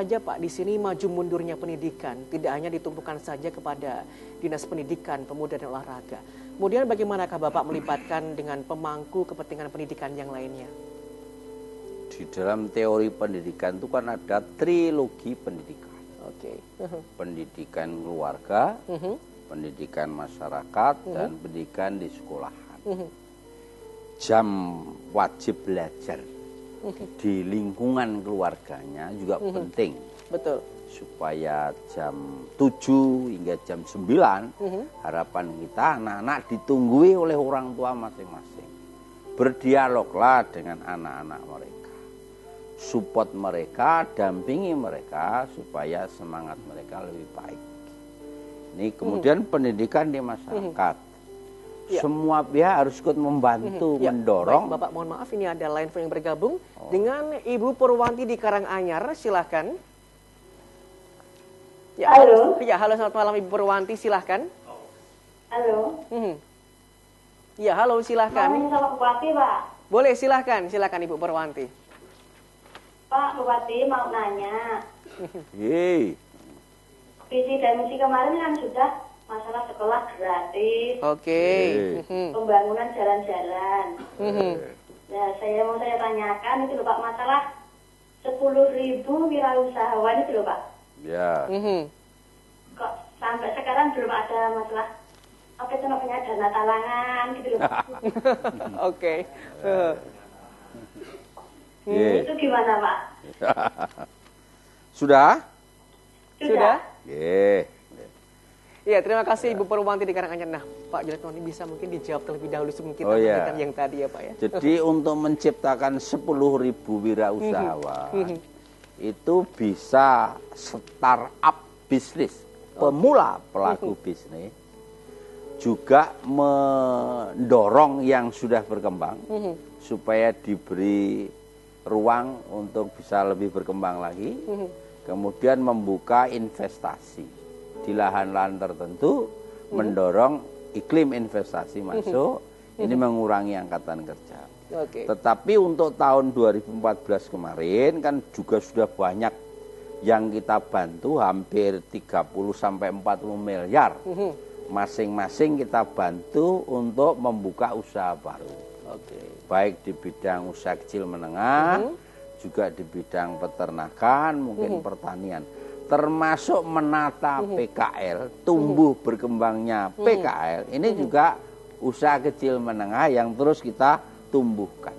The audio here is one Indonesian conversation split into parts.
saja Pak di sini maju mundurnya pendidikan tidak hanya ditumpukan saja kepada Dinas Pendidikan, Pemuda dan Olahraga. Kemudian bagaimanakah Bapak melibatkan dengan pemangku kepentingan pendidikan yang lainnya? Di dalam teori pendidikan itu kan ada trilogi pendidikan. Oke. Pendidikan keluarga, pendidikan masyarakat, dan pendidikan di sekolahan. Jam wajib belajar di lingkungan keluarganya juga penting. Betul. Supaya jam 7 hingga jam 9 harapan kita anak-anak ditunggui oleh orang tua masing-masing. Berdialoglah dengan anak-anak mereka. Support mereka, dampingi mereka supaya semangat mereka lebih baik. Ini kemudian pendidikan di masyarakat. Semua pihak harus ikut membantu, mendorong. Baik, Bapak mohon maaf, ini ada line phone yang bergabung dengan Ibu Purwanti di Karanganyar, silahkan. Ya, halo. Ya, halo, selamat malam Ibu Purwanti, silahkan. Halo. Ya, halo, silahkan. Mau sama Bupati, Pak. Boleh, silahkan Ibu Purwanti. Pak Bupati mau nanya. Visi dan misi kemarin kan sudah masalah sekolah gratis. Oke. Pembangunan jalan-jalan. Nah, saya tanyakan itu loh Pak, masalah 10.000 wirausahawan itu loh Pak. Ya. Kok sampai sekarang belum ada masalah apa itu namanya dana talangan gitu loh Pak. Oke. Itu gimana Pak? Sudah? Sudah? Iya, terima kasih Ibu Purwanti di Karanganyar. Nah, Pak Jilid bisa mungkin dijawab terlebih dahulu sebelum kita lanjutkan yang tadi ya Pak ya. Jadi untuk menciptakan 10.000 wirausahawan itu bisa startup bisnis, pemula pelaku bisnis, juga mendorong yang sudah berkembang supaya diberi ruang untuk bisa lebih berkembang lagi, kemudian membuka investasi di lahan-lahan tertentu, mendorong iklim investasi masuk, ini mengurangi angkatan kerja. Tetapi untuk tahun 2014 kemarin kan juga sudah banyak yang kita bantu, hampir 30-40 miliar. Masing-masing kita bantu untuk membuka usaha baru. Baik di bidang usaha kecil menengah, juga di bidang peternakan, mungkin pertanian. Termasuk menata PKL, tumbuh berkembangnya PKL, ini juga usaha kecil menengah yang terus kita tumbuhkan.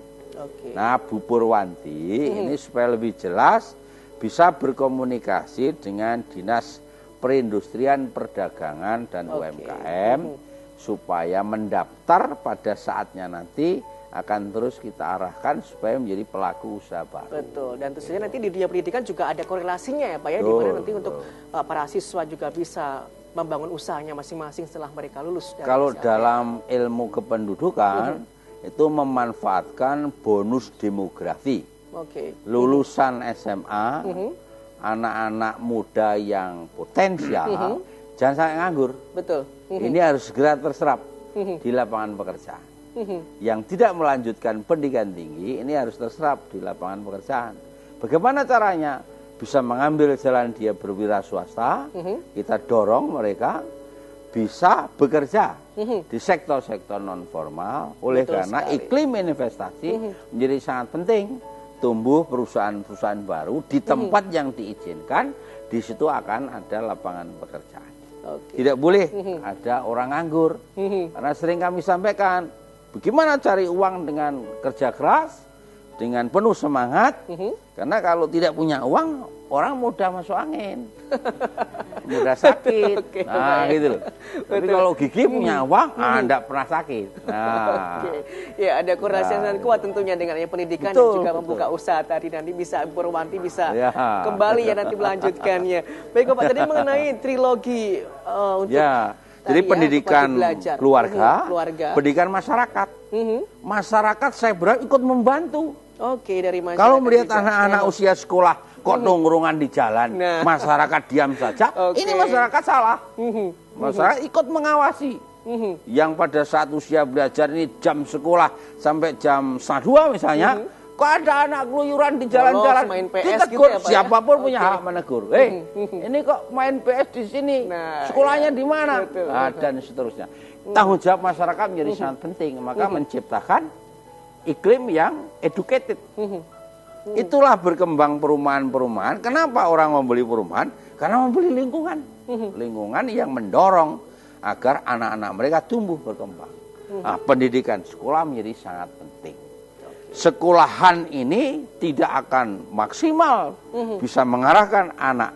Nah, Bu Purwanti ini supaya lebih jelas bisa berkomunikasi dengan Dinas Perindustrian, Perdagangan, dan UMKM supaya mendaftar pada saatnya nanti akan terus kita arahkan supaya menjadi pelaku usaha baru. Betul, dan tentu saja nanti di dunia pendidikan juga ada korelasinya ya Pak ya, di mana nanti untuk para siswa juga bisa membangun usahanya masing-masing setelah mereka lulus. Kalau dalam ilmu kependudukan itu memanfaatkan bonus demografi. Lulusan SMA, anak-anak muda yang potensial, jangan sampai nganggur. Betul. Ini harus segera terserap di lapangan pekerjaan. Yang tidak melanjutkan pendidikan tinggi ini harus terserap di lapangan pekerjaan. Bagaimana caranya? Bisa mengambil jalan dia berwira swasta, kita dorong mereka bisa bekerja di sektor-sektor non formal. Oleh karena iklim investasi menjadi sangat penting. Tumbuh perusahaan-perusahaan baru di tempat yang diizinkan, di situ akan ada lapangan pekerjaan. Tidak boleh ada orang nganggur. Karena sering kami sampaikan, bagaimana cari uang dengan kerja keras, dengan penuh semangat, karena kalau tidak punya uang, orang mudah masuk angin, mudah sakit. Nah, gitu loh. Tapi kalau gigi punya uang, tidak pernah sakit. Nah, ya ada korelasi yang sangat kuat tentunya dengan pendidikan dan juga membuka usaha tadi. Nanti bisa Purwanti bisa kembali ya nanti melanjutkannya. Baik Bapak, tadi mengenai trilogi untuk jadi pendidikan keluarga, pendidikan masyarakat. Masyarakat saya berharap ikut membantu. Dari masyarakat. Kalau melihat anak-anak usia sekolah kok nongkrongan di jalan, masyarakat diam saja, ini masyarakat salah. Masyarakat ikut mengawasi. Yang pada saat usia belajar ini jam sekolah sampai jam 1:30 misalnya, kok ada anak keluyuran di jalan-jalan, main PS kita gitu ya, Pak, ya? siapapun punya hak menegur. Ini kok main PS di sini, sekolahnya di mana? Dan seterusnya. Tanggung jawab masyarakat menjadi sangat penting, maka menciptakan iklim yang educated. Itulah berkembang perumahan-perumahan. Kenapa orang membeli perumahan? Karena membeli lingkungan. Lingkungan yang mendorong agar anak-anak mereka tumbuh berkembang. Nah, pendidikan sekolah menjadi sangat penting. Sekolahan ini tidak akan maksimal bisa mengarahkan anak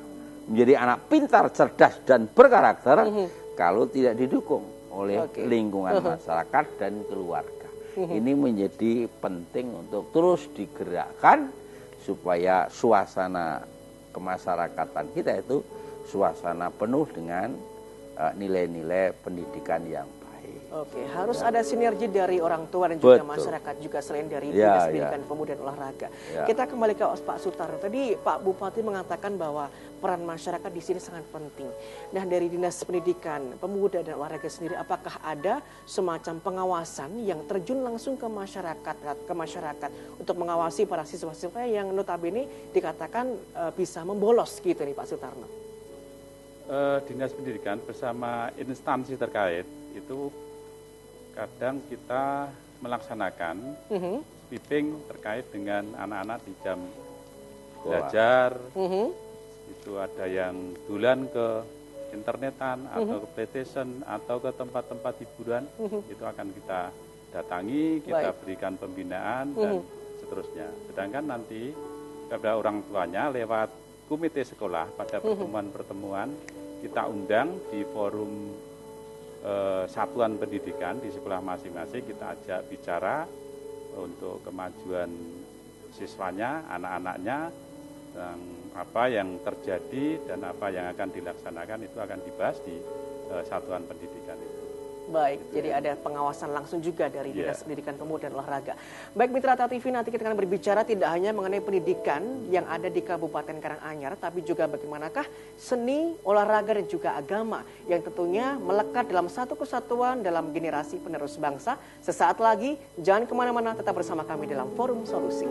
menjadi anak pintar, cerdas, dan berkarakter kalau tidak didukung oleh lingkungan masyarakat dan keluarga. Ini menjadi penting untuk terus digerakkan supaya suasana kemasyarakatan kita itu suasana penuh dengan nilai-nilai pendidikan yang baik. Oke, harus ada sinergi dari orang tua dan juga masyarakat juga selain dari Dinas Pendidikan Pemuda dan Olahraga. Kita kembali ke Pak Sutarno. Tadi Pak Bupati mengatakan bahwa peran masyarakat di sini sangat penting. Nah, dari Dinas Pendidikan Pemuda dan Olahraga sendiri, apakah ada semacam pengawasan yang terjun langsung ke masyarakat untuk mengawasi para siswa-siswa yang notabene dikatakan bisa membolos gitu nih Pak Sutarno? Dinas Pendidikan bersama instansi terkait itu kadang kita melaksanakan sweeping terkait dengan anak-anak di jam belajar. Itu ada yang dulan ke internetan atau ke PlayStation atau ke tempat-tempat hiburan. Itu akan kita datangi, kita berikan pembinaan dan seterusnya. Sedangkan nanti kepada orang tuanya lewat komite sekolah pada pertemuan-pertemuan kita undang di forum satuan pendidikan di sekolah masing-masing, kita ajak bicara untuk kemajuan siswanya, anak-anaknya, apa yang terjadi dan apa yang akan dilaksanakan itu akan dibahas di satuan pendidikan itu. Baik, jadi ada pengawasan langsung juga dari Dinas Pendidikan Pemuda dan Olahraga. Baik, Mitra TV, nanti kita akan berbicara tidak hanya mengenai pendidikan yang ada di Kabupaten Karanganyar, tapi juga bagaimanakah seni, olahraga, dan juga agama yang tentunya melekat dalam satu kesatuan dalam generasi penerus bangsa. Sesaat lagi, jangan kemana-mana, tetap bersama kami dalam Forum Solusi.